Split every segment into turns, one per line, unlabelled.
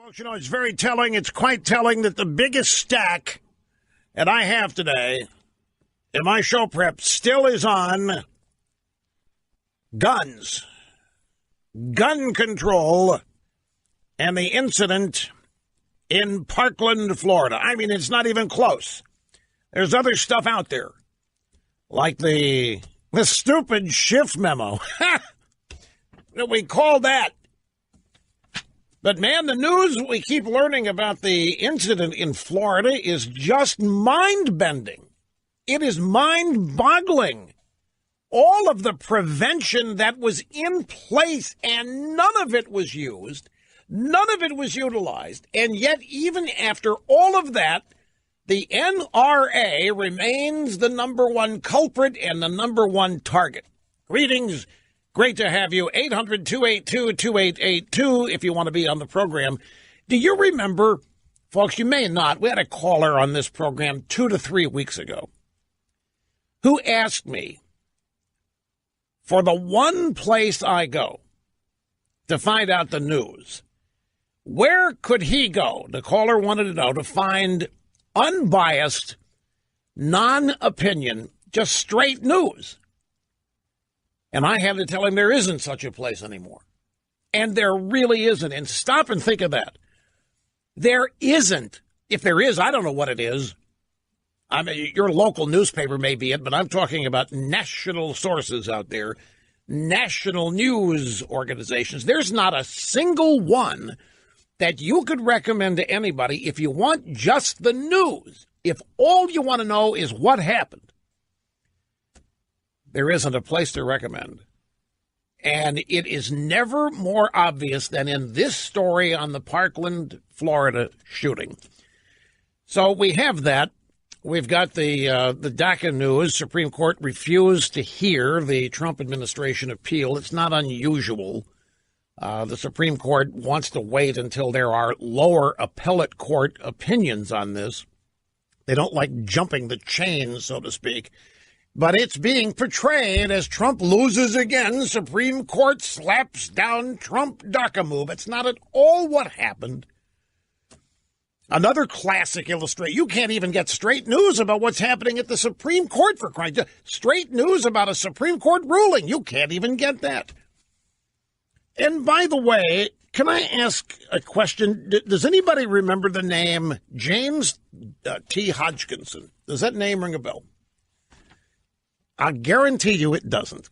Folks, you know, it's very telling. It's quite telling that the biggest stack that I have today in my show prep still is on guns, gun control, and the incident in Parkland, Florida. I mean, it's not even close. There's other stuff out there, like the stupid shift memo. We call that. But, man, the news we keep learning about the incident in Florida is just mind-bending. It is mind-boggling. All of the prevention that was in place, and none of it was used, none of it was utilized, and yet even after all of that, the NRA remains the number one culprit and the number one target. Greetings. Great to have you. 800-282-2882 if you want to be on the program. Do you remember, folks, you may not, we had a caller on this program 2 to 3 weeks ago who asked me, for the one place I go to find out the news, where could he go? The caller wanted to know to find unbiased, non-opinion, just straight news. And I had to tell him there isn't such a place anymore. And there really isn't. And stop and think of that. There isn't. If there is, I don't know what it is. I mean, your local newspaper may be it, but I'm talking about national sources out there, national news organizations. There's not a single one that you could recommend to anybody if you want just the news. If all you want to know is what happened. There isn't a place to recommend. And it is never more obvious than in this story on the Parkland, Florida shooting. So we have that. We've got the DACA news. Supreme Court refused to hear the Trump administration appeal. It's not unusual. The Supreme Court wants to wait until there are lower appellate court opinions on this. They don't like jumping the chains, so to speak. But it's being portrayed as Trump loses again. Supreme Court slaps down Trump DACA move. It's not at all what happened. Another classic illustration. You can't even get straight news about what's happening at the Supreme Court for crying. Straight news about a Supreme Court ruling. You can't even get that. And by the way, can I ask a question? Does anybody remember the name James T. Hodgkinson? Does that name ring a bell? I guarantee you it doesn't.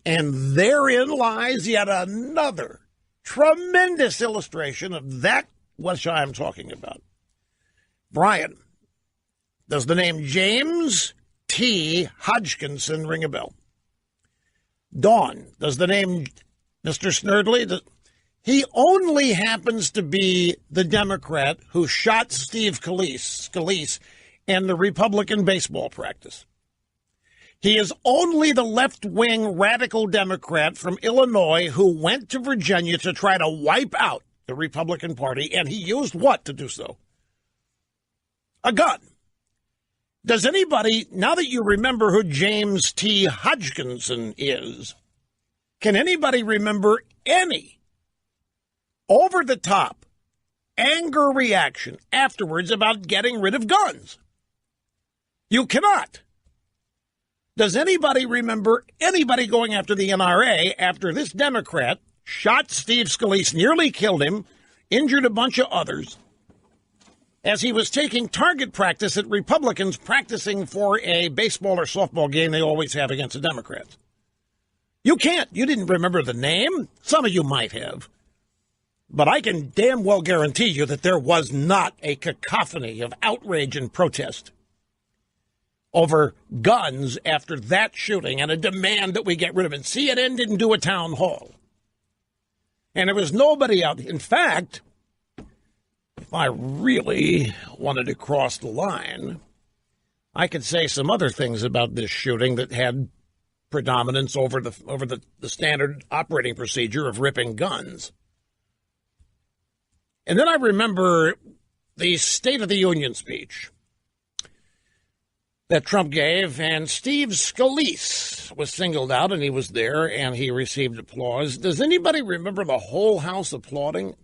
And therein lies yet another tremendous illustration of that which I am talking about. Brian, does the name James T. Hodgkinson ring a bell? Dawn, does the name Mr. Snerdley? He only happens to be the Democrat who shot Steve Scalise in the Republican baseball practice. He is only the left-wing radical Democrat from Illinois who went to Virginia to try to wipe out the Republican Party, and he used what to do so? A gun. Does anybody, now that you remember who James T. Hodgkinson is, can anybody remember any over-the-top anger reaction afterwards about getting rid of guns? You cannot. Does anybody remember anybody going after the NRA after this Democrat shot Steve Scalise, nearly killed him, injured a bunch of others, as he was taking target practice at Republicans practicing for a baseball or softball game they always have against the Democrats? You can't. You didn't remember the name? Some of you might have. But I can damn well guarantee you that there was not a cacophony of outrage and protest over guns after that shooting and a demand that we get rid of it. CNN didn't do a town hall. And there was nobody out. In fact, if I really wanted to cross the line, I could say some other things about this shooting that had predominance over the standard operating procedure of ripping guns. And then I remember the State of the Union speech that Trump gave, and Steve Scalise was singled out, and he was there, and he received applause. Does anybody remember the whole House applauding?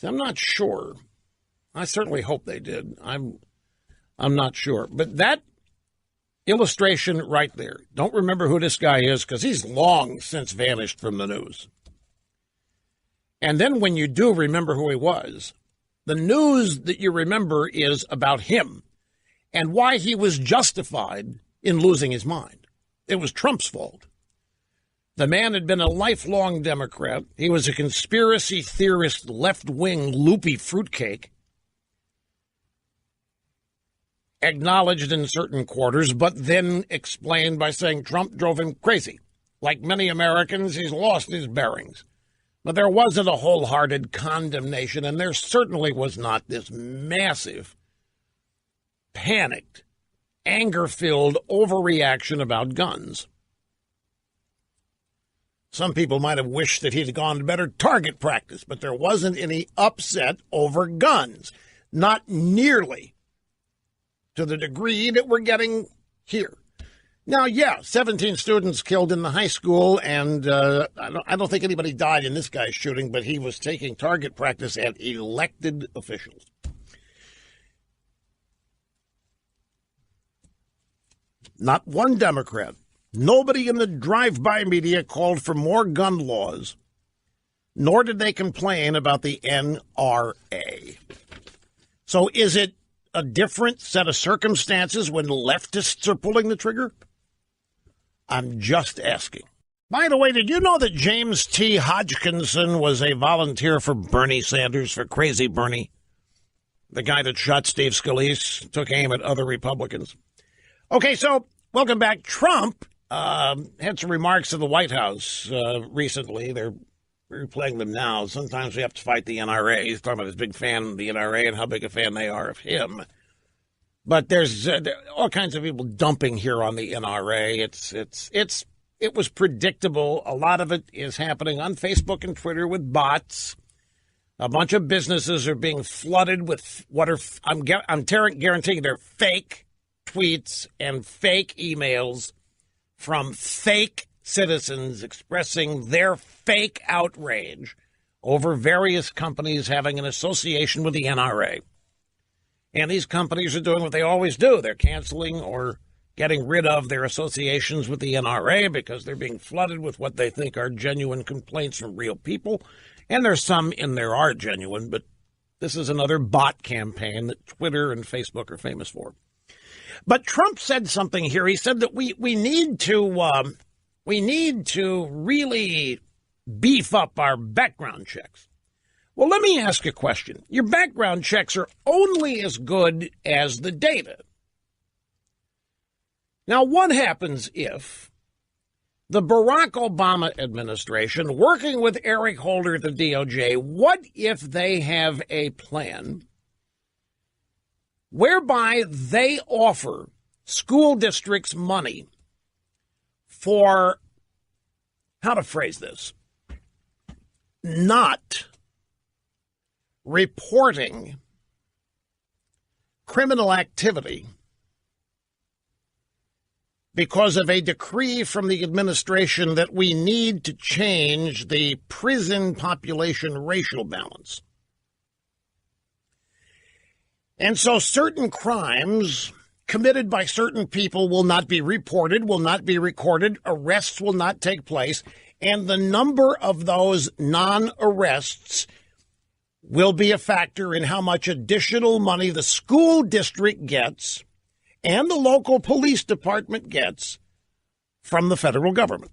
See, I'm not sure. I certainly hope they did. I'm not sure. But that illustration right there, don't remember who this guy is because he's long since vanished from the news. And then when you do remember who he was, the news that you remember is about him and why he was justified in losing his mind. It was Trump's fault. The man had been a lifelong Democrat. He was a conspiracy theorist, left-wing, loopy fruitcake, acknowledged in certain quarters, but then explained by saying Trump drove him crazy. Like many Americans, he's lost his bearings. But there wasn't a wholehearted condemnation, and there certainly was not this massive, panicked, anger-filled overreaction about guns. Some people might have wished that he'd gone to better target practice, but there wasn't any upset over guns. Not nearly to the degree that we're getting here. Now, yeah, 17 students killed in the high school, and I don't think anybody died in this guy's shooting, but he was taking target practice at elected officials. Not one Democrat, nobody in the drive-by media called for more gun laws, nor did they complain about the NRA. So is it a different set of circumstances when leftists are pulling the trigger? I'm just asking. By the way, did you know that James T. Hodgkinson was a volunteer for Bernie Sanders, for Crazy Bernie? The guy that shot Steve Scalise, took aim at other Republicans. Okay, so welcome back. Trump had some remarks to the White House recently. They're replaying them now. Sometimes we have to fight the NRA. He's talking about his big fan of the NRA and how big a fan they are of him. But there's all kinds of people dumping here on the NRA. It was predictable. A lot of it is happening on Facebook and Twitter with bots. A bunch of businesses are being flooded with what are I'm guaranteeing they're fake tweets and fake emails from fake citizens expressing their fake outrage over various companies having an association with the NRA. And these companies are doing what they always do. They're canceling or getting rid of their associations with the NRA because they're being flooded with what they think are genuine complaints from real people. And there's some in there are genuine, but this is another bot campaign that Twitter and Facebook are famous for. But Trump said something here. He said that we need to really beef up our background checks. Well, let me ask a question. Your background checks are only as good as the data. Now, what happens if the Barack Obama administration, working with Eric Holder at the DOJ, what if they have a plan whereby they offer school districts money for, how to phrase this, not reporting criminal activity because of a decree from the administration that we need to change the prison population racial balance. And so certain crimes committed by certain people will not be reported, will not be recorded, arrests will not take place, and the number of those non-arrests will be a factor in how much additional money the school district gets and the local police department gets from the federal government.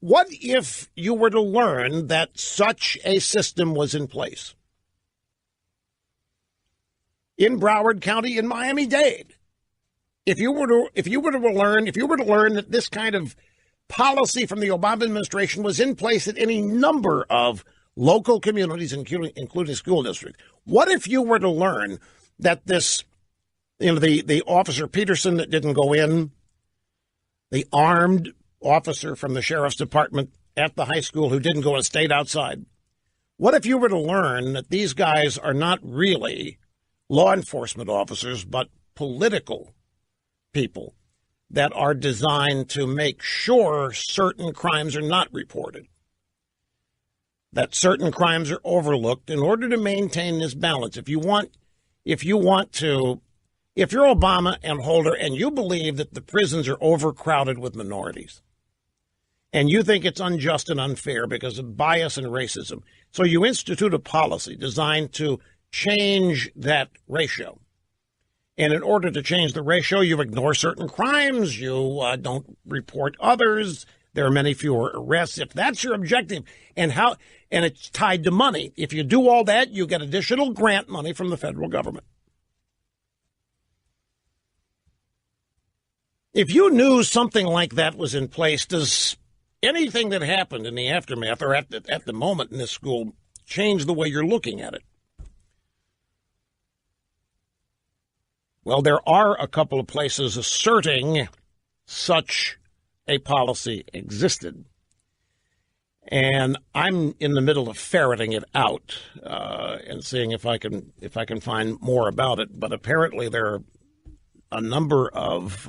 What if you were to learn that such a system was in place in Broward County, in Miami-Dade? If you were to learn that this kind of policy from the Obama administration was in place at any number of local communities, including school districts, what if you were to learn that this, the officer Peterson that didn't go in, the armed officer from the sheriff's department at the high school who didn't go and stayed outside, what if you were to learn that these guys are not really law enforcement officers, but political people that are designed to make sure certain crimes are not reported? that certain crimes are overlooked in order to maintain this balance. If you're Obama and Holder and you believe that the prisons are overcrowded with minorities, and you think it's unjust and unfair because of bias and racism, so you institute a policy designed to change that ratio. And in order to change the ratio, you ignore certain crimes, you don't report others, there are many fewer arrests. If that's your objective, and it's tied to money, if you do all that, you get additional grant money from the federal government. If you knew something like that was in place, does anything that happened in the aftermath or at the moment in this school change the way you're looking at it? Well, there are a couple of places asserting such a policy existed. And I'm in the middle of ferreting it out and seeing if I can find more about it. But apparently there are a number of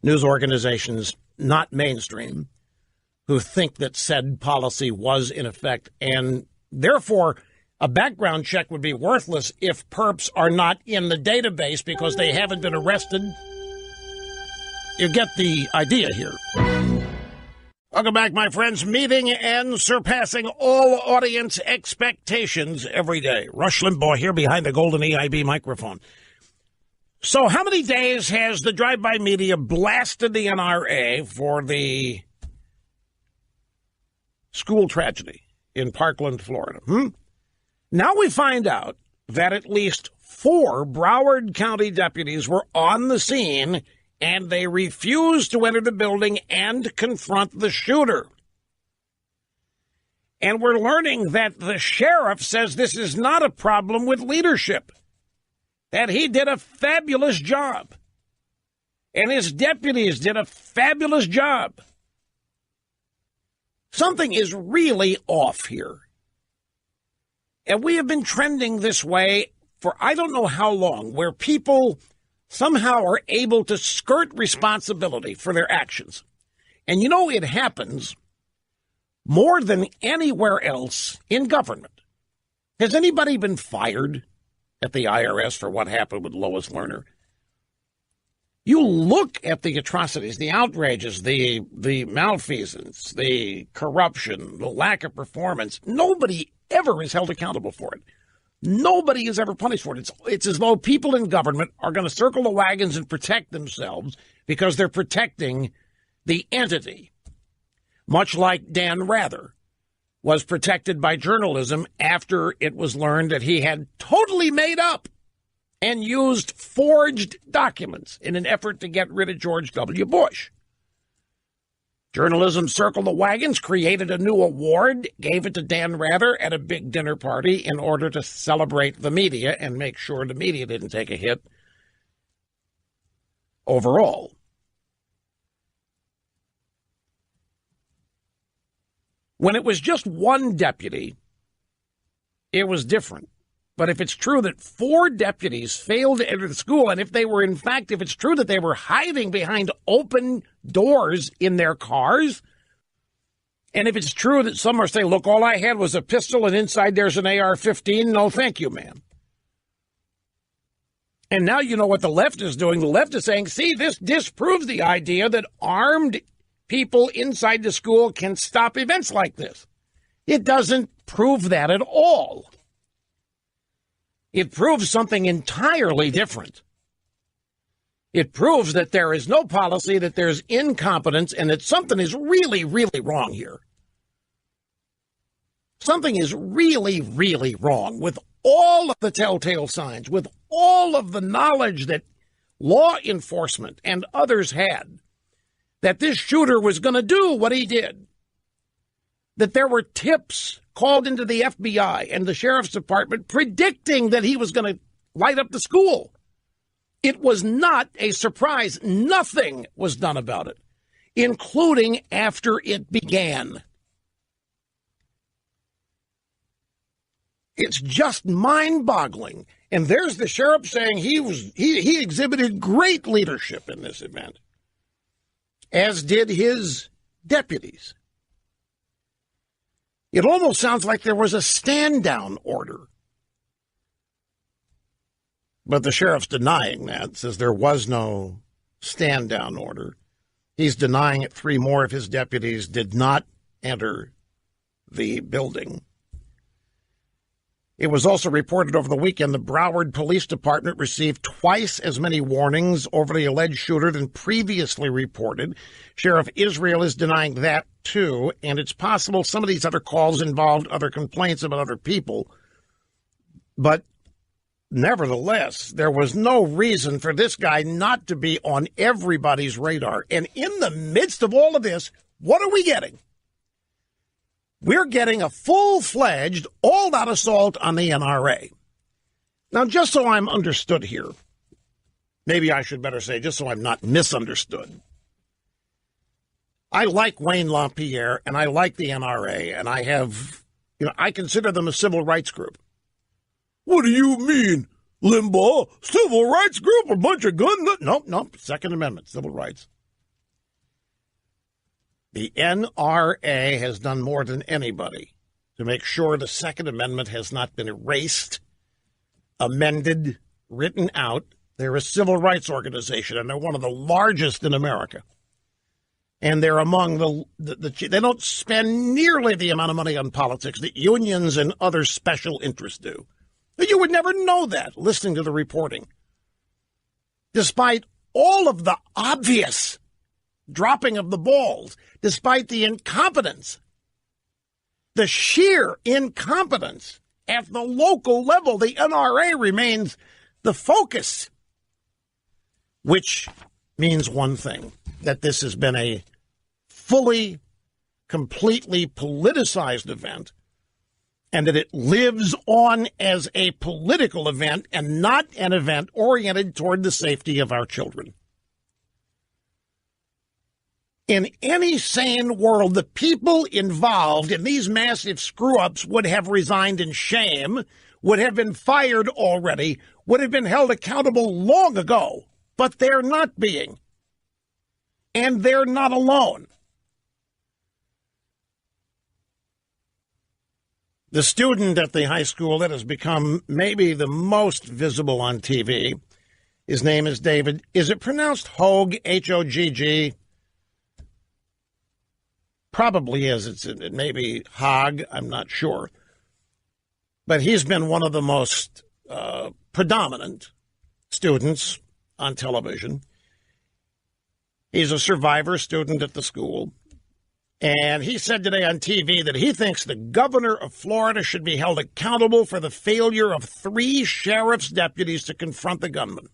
news organizations, not mainstream, who think that said policy was in effect, and therefore a background check would be worthless if perps are not in the database because they haven't been arrested. You get the idea here. Welcome back, my friends. Meeting and surpassing all audience expectations every day. Rush Limbaugh here behind the golden EIB microphone. So how many days has the drive-by media blasted the NRA for the school tragedy in Parkland, Florida? Now we find out that at least 4 Broward County deputies were on the scene and they refused to enter the building and confront the shooter. And we're learning that the sheriff says this is not a problem with leadership, that he did a fabulous job, and his deputies did a fabulous job. Something is really off here. And we have been trending this way for I don't know how long, where people somehow are able to skirt responsibility for their actions. And you know, it happens more than anywhere else in government. Has anybody been fired at the IRS for what happened with Lois Lerner? You look at the atrocities, the outrages, the malfeasance, the corruption, the lack of performance. Nobody ever is held accountable for it. Nobody is ever punished for it. It's as though people in government are going to circle the wagons and protect themselves because they're protecting the entity. Much like Dan Rather was protected by journalism after it was learned that he had totally made up and used forged documents in an effort to get rid of George W. Bush. Journalism circled the wagons, created a new award, gave it to Dan Rather at a big dinner party in order to celebrate the media and make sure the media didn't take a hit overall. When it was just one deputy, it was different. But if it's true that 4 deputies failed to enter the school, and if it's true that they were hiding behind open doors in their cars, and if it's true that some are saying, look, all I had was a pistol and inside there's an AR-15, no thank you, ma'am. And now you know what the left is doing. The left is saying, see, this disproves the idea that armed people inside the school can stop events like this. It doesn't prove that at all. It proves something entirely different. It proves that there is no policy, that there's incompetence, and that something is really, really wrong here. Something is really, really wrong with all of the telltale signs, with all of the knowledge that law enforcement and others had, that this shooter was going to do what he did. That there were tips called into the FBI and the sheriff's department predicting that he was going to light up the school. It was not a surprise. Nothing was done about it, including after it began. It's just mind-boggling. And there's the sheriff saying he exhibited great leadership in this event, as did his deputies. It almost sounds like there was a stand-down order. But the sheriff's denying that, says there was no stand-down order. He's denying it. 3 more of his deputies did not enter the building. It was also reported over the weekend the Broward Police Department received twice as many warnings over the alleged shooter than previously reported. Sheriff Israel is denying that, too, and it's possible some of these other calls involved other complaints about other people. But nevertheless, there was no reason for this guy not to be on everybody's radar. And in the midst of all of this, what are we getting? We're getting a full-fledged, all-out assault on the NRA. Now, just so I'm understood here, maybe I should better say, just so I'm not misunderstood, I like Wayne LaPierre, and I like the NRA, and I consider them a civil rights group. What do you mean, Limbaugh? Civil rights group? A bunch of gun nuts? Nope. Second Amendment, civil rights. The NRA has done more than anybody to make sure the Second Amendment has not been erased, amended, written out. They're a civil rights organization, and they're one of the largest in America. And they're among they don't spend nearly the amount of money on politics that unions and other special interests do. You would never know that listening to the reporting. Despite all of the obvious dropping of the balls, despite the incompetence, the sheer incompetence at the local level, the NRA remains the focus, which means one thing, that this has been a fully, completely politicized event, and that it lives on as a political event and not an event oriented toward the safety of our children. In any sane world, the people involved in these massive screw-ups would have resigned in shame, would have been fired already, would have been held accountable long ago. But they're not being. And they're not alone. The student at the high school that has become maybe the most visible on TV, his name is David. Is it pronounced Hogue, H-O-G-G? Probably is. It may be Hog. I'm not sure. But he's been one of the most predominant students on television. He's a survivor student at the school. And he said today on TV that he thinks the governor of Florida should be held accountable for the failure of 3 sheriff's deputies to confront the gunman.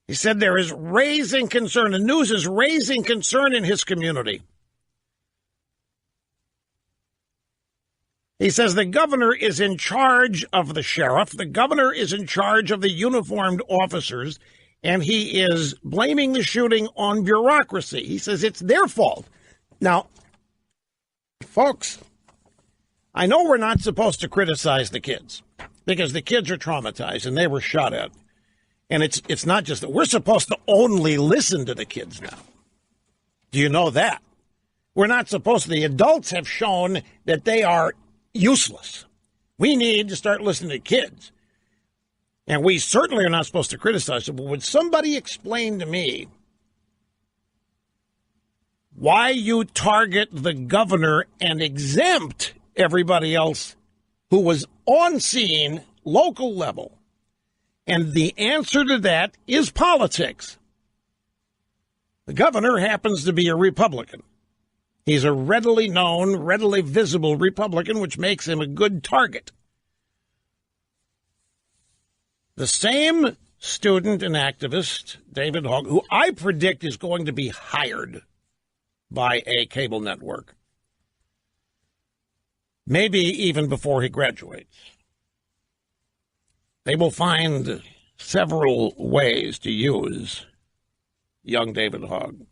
He said there is raising concern. The news is raising concern in his community. He says the governor is in charge of the sheriff. The governor is in charge of the uniformed officers, and he is blaming the shooting on bureaucracy. He says it's their fault. Now, folks, I know we're not supposed to criticize the kids because the kids are traumatized and they were shot at. And it's not just that. We're supposed to only listen to the kids now. Do you know that? We're not supposed to. The adults have shown that they are useless. We need to start listening to kids. And we certainly are not supposed to criticize them. But would somebody explain to me why you target the governor and exempt everybody else who was on scene, local level? And the answer to that is politics. The governor happens to be a Republican. He's a readily known, readily visible Republican, which makes him a good target. The same student and activist, David Hogg, who I predict is going to be hired by a cable network, maybe even before he graduates. They will find several ways to use young David Hogg.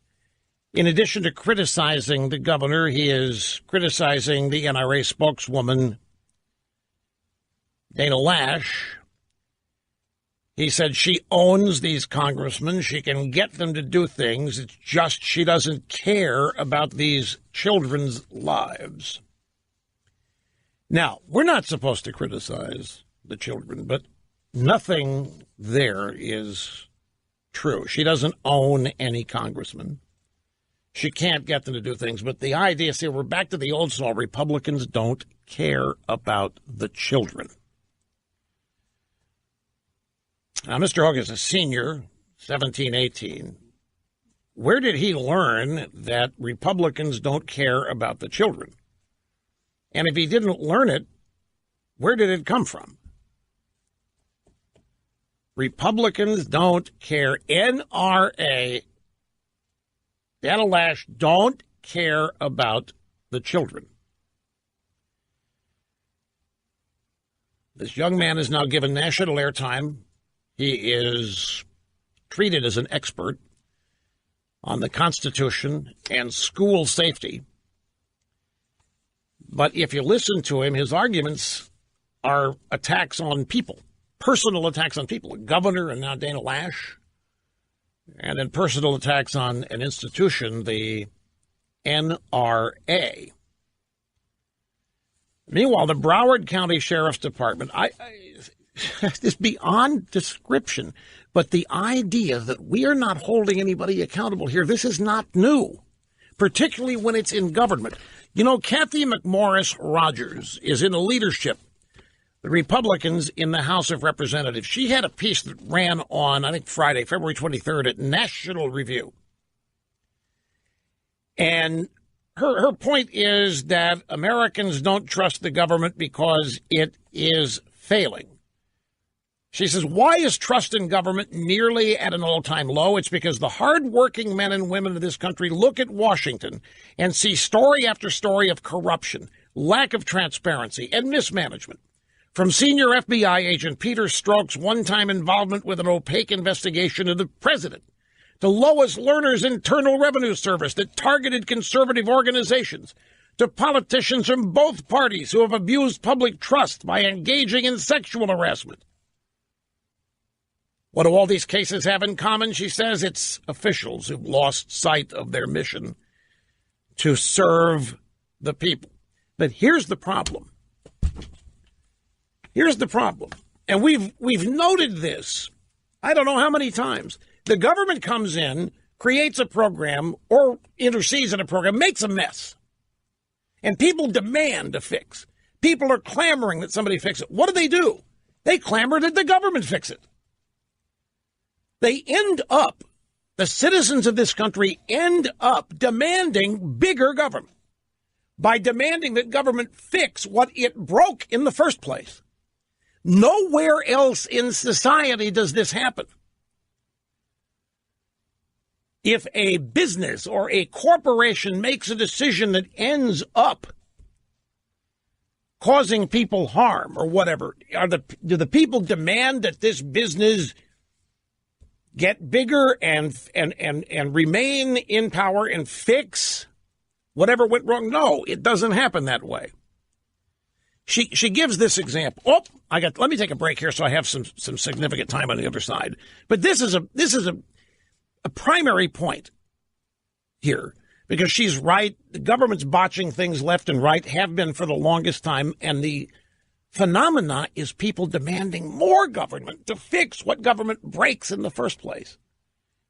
In addition to criticizing the governor, he is criticizing the NRA spokeswoman, Dana Lash, He said she owns these congressmen. She can get them to do things. It's just she doesn't care about these children's lives. Now, we're not supposed to criticize the children, but nothing there is true. She doesn't own any congressman. She can't get them to do things. But the idea, see, we're back to the old saw. Republicans don't care about the children. Now, Mr. Hogan is a senior, 17, 18. Where did he learn that Republicans don't care about the children? And if he didn't learn it, where did it come from? Republicans don't care. NRA, Dana Lash, don't care about the children. This young man is now given national airtime. He is treated as an expert on the Constitution and school safety. But if you listen to him, his arguments are attacks on people, personal attacks on people, a governor and now Dana Lash, and then personal attacks on an institution, the NRA. Meanwhile, the Broward County Sheriff's Department, it's beyond description, but the idea that we are not holding anybody accountable here, this is not new, particularly when it's in government. You know, Kathy McMorris Rogers is in the leadership, the Republicans in the House of Representatives. She had a piece that ran on, I think, Friday, February 23rd at National Review. And her point is that Americans don't trust the government because it is failing. She says, why is trust in government nearly at an all-time low? It's because the hardworking men and women of this country look at Washington and see story after story of corruption, lack of transparency, and mismanagement. From senior FBI agent Peter Strzok's one-time involvement with an opaque investigation of the president, to Lois Lerner's Internal Revenue Service that targeted conservative organizations, to politicians from both parties who have abused public trust by engaging in sexual harassment. What do all these cases have in common? She says it's officials who've lost sight of their mission to serve the people. But here's the problem. Here's the problem. And we've noted this, I don't know how many times. The government comes in, creates a program, or intercedes in a program, makes a mess. And people demand a fix. People are clamoring that somebody fix it. What do? They clamor that the government fix it. They end up, the citizens of this country end up demanding bigger government by demanding that government fix what it broke in the first place. Nowhere else in society does this happen. If a business or a corporation makes a decision that ends up causing people harm or whatever, do the people demand that this business get bigger and remain in power and fix whatever went wrong? No, it doesn't happen that way. She gives this example. Let me take a break here so I have some significant time on the other side. But this is a primary point here, because she's right. The government's botching things left and right, have been for the longest time, and the phenomena is people demanding more government to fix what government breaks in the first place.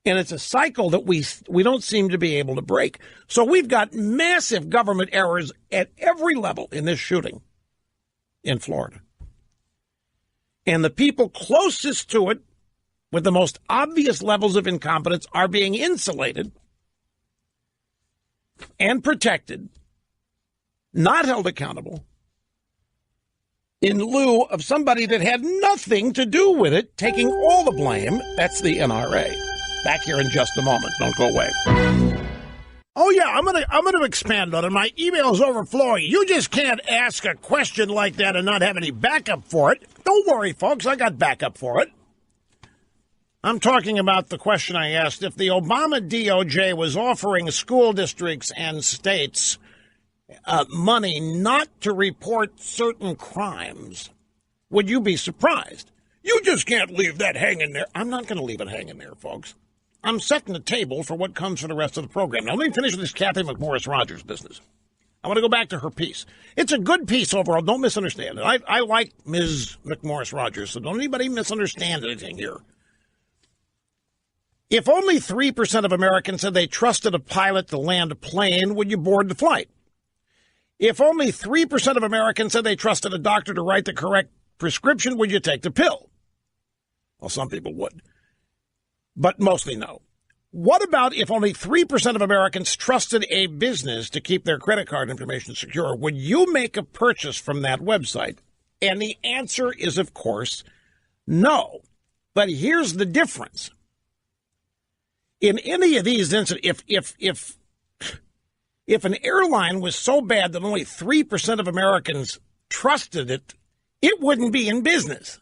And it's a cycle that we don't seem to be able to break. So we've got massive government errors at every level in this shooting in Florida. And the people closest to it, with the most obvious levels of incompetence, are being insulated and protected, not held accountable, in lieu of somebody that had nothing to do with it taking all the blame. That's the NRA. Back here in just a moment. Don't go away. Oh, yeah, I'm gonna expand on it. My email's overflowing. You just can't ask a question like that and not have any backup for it. Don't worry, folks. I got backup for it. I'm talking about the question I asked. If the Obama DOJ was offering school districts and states money not to report certain crimes, would you be surprised? You just can't leave that hanging there. I'm not going to leave it hanging there, folks. I'm setting the table for what comes for the rest of the program. Now, let me finish with this Kathy McMorris-Rodgers business. I want to go back to her piece. It's a good piece overall. Don't misunderstand it. I like Ms. McMorris-Rodgers, so don't anybody misunderstand anything here. If only 3% of Americans said they trusted a pilot to land a plane, would you board the flight? If only 3% of Americans said they trusted a doctor to write the correct prescription, would you take the pill? Well, some people would, but mostly no. What about if only 3% of Americans trusted a business to keep their credit card information secure? Would you make a purchase from that website? And the answer is, of course, no. But here's the difference. In any of these incidents, if an airline was so bad that only 3% of Americans trusted it, it wouldn't be in business.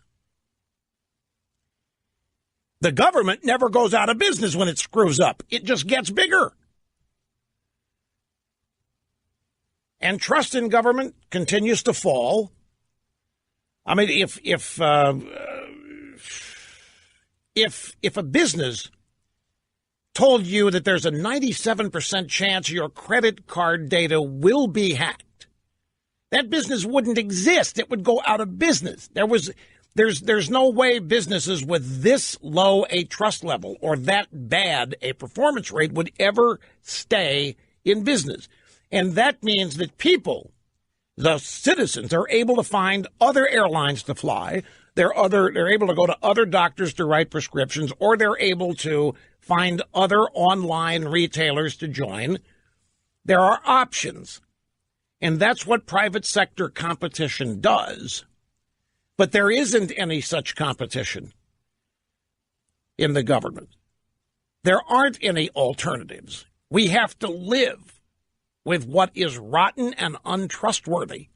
The government never goes out of business when it screws up. It just gets bigger. And trust in government continues to fall. I mean, if a business told you that there's a 97% chance your credit card data will be hacked, that business wouldn't exist. It would go out of business. There's no way businesses with this low a trust level or that bad a performance rate would ever stay in business. And that means that people, the citizens, are able to find other airlines to fly. They're able to go to other doctors to write prescriptions, or they're able to find other online retailers to join. There are options. And that's what private sector competition does. But there isn't any such competition in the government. There aren't any alternatives. We have to live with what is rotten and untrustworthy.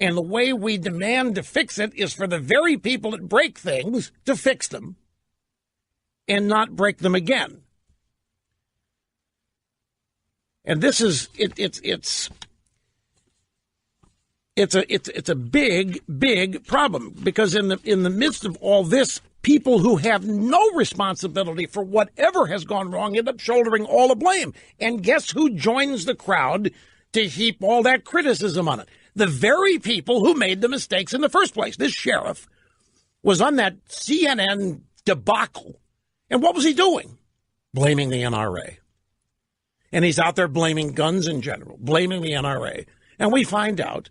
And the way we demand to fix it is for the very people that break things to fix them and not break them again. And this is it's a big problem, because in the midst of all this, people who have no responsibility for whatever has gone wrong end up shouldering all the blame. And guess who joins the crowd to heap all that criticism on it? The very people who made the mistakes in the first place. This sheriff was on that CNN debacle. And what was he doing? Blaming the NRA. And he's out there blaming guns in general, blaming the NRA. And we find out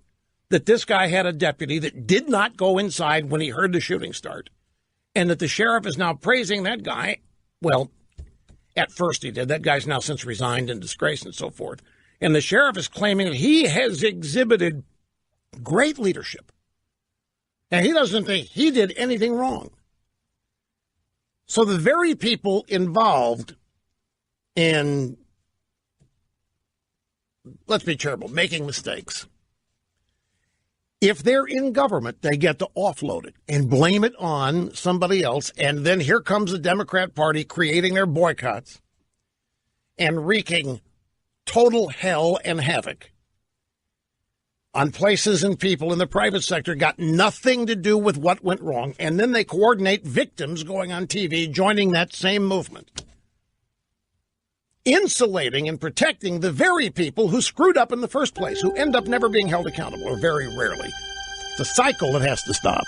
that this guy had a deputy that did not go inside when he heard the shooting start, and that the sheriff is now praising that guy. Well, at first he did. That guy's now since resigned in disgrace and so forth. And the sheriff is claiming that he has exhibited great leadership, and he doesn't think he did anything wrong. So the very people involved in, let's be charitable, making mistakes, if they're in government, they get to offload it and blame it on somebody else. And then here comes the Democrat Party creating their boycotts and wreaking total hell and havoc on places and people in the private sector got nothing to do with what went wrong. And then they coordinate victims going on TV, joining that same movement, insulating and protecting the very people who screwed up in the first place, who end up never being held accountable, or very rarely. It's a cycle that has to stop.